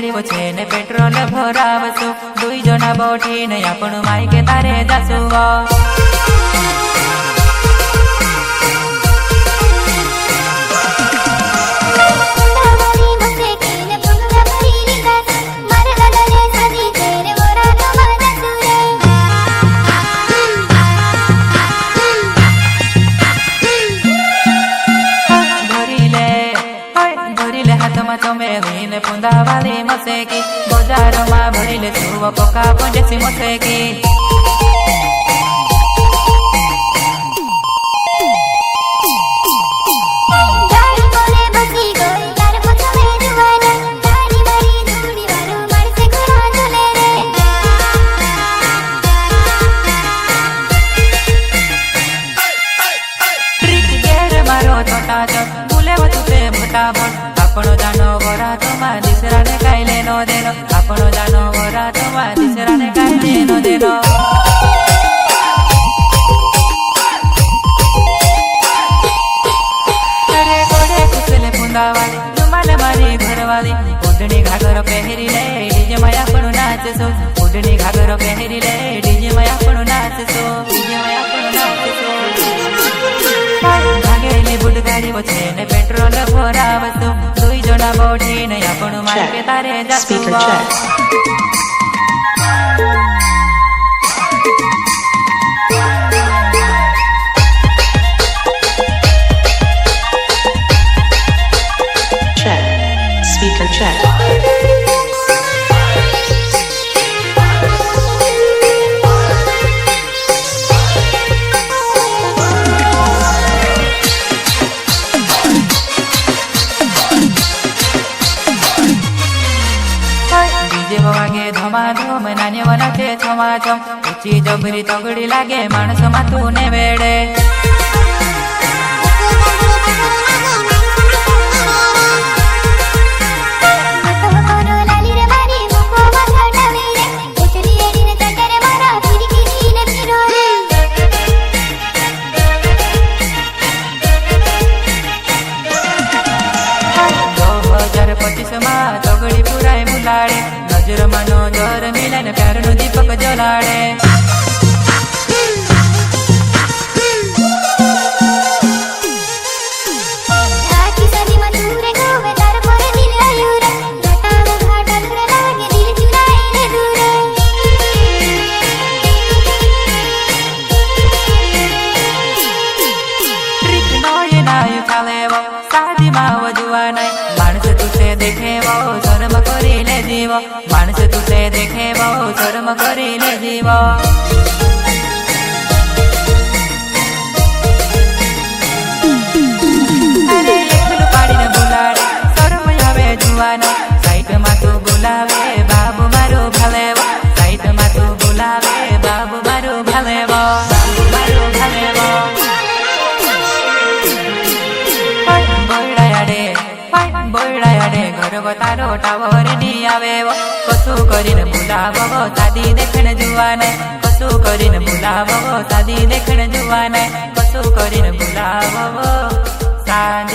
गाड़ीओ छे ने पेट्रोल भरावसु दुई जना बोठीने आपणुं मायके तारे जासु તમે પુંદા વાલી મસેકી બજારમાં ભરીલે સુવો કોકા પંજેસી મસેકી मारो छोटा चोट भूले तुते फटाफट आपणो जानो वरा तो मा दिसरा ने काई लेनो देनो आपणो जानो वरा तो मा दिसरा ने काई लेनो देनो अरे कोडे कुसले पुंदा वाली जुमाल मारी घरवाली ओढणी घाघरो पहेरी ले डीजे में आपणो नाचसो ओढणी घाघरो पहेरी ले डीजे में आपणो नाचसो डीजे में आपणो नाचसो भागेली बुड गाड़ीओ छे ने पेट्रोल भरावसु दुई जना बोठीने आपणुं मायके तारे जासु Speaker check. वागे धमाधम नान्य वनाचे छमाछम ऊंची जबरी तगड़ी लागे माणस माथू ने वेड़े तगड़ी पुराए बुलाड़े नजर मनो जोर मिलन प्यार नु दीपक जलाड़े शादी माव जुआना मानस तुसे देखे वो शर्म करी ले जीव मानस तुसे देखे वो शर्म करी ले जीव अरे एकलू पाड़ी ने बुलाड़े शर्म आवे जुआना साइड में तू बुलावे बाबू मारू भलेवो साइड में तू बुलावे बाबू मारू भलेवो बाबू मारू भलेवो घर तारो टावर नी आवे कसु करीने बुलावो शादी देखण जुवाने कसु करीने बुलावो शादी देखण जुवाने कसु करीने बुलावो शादी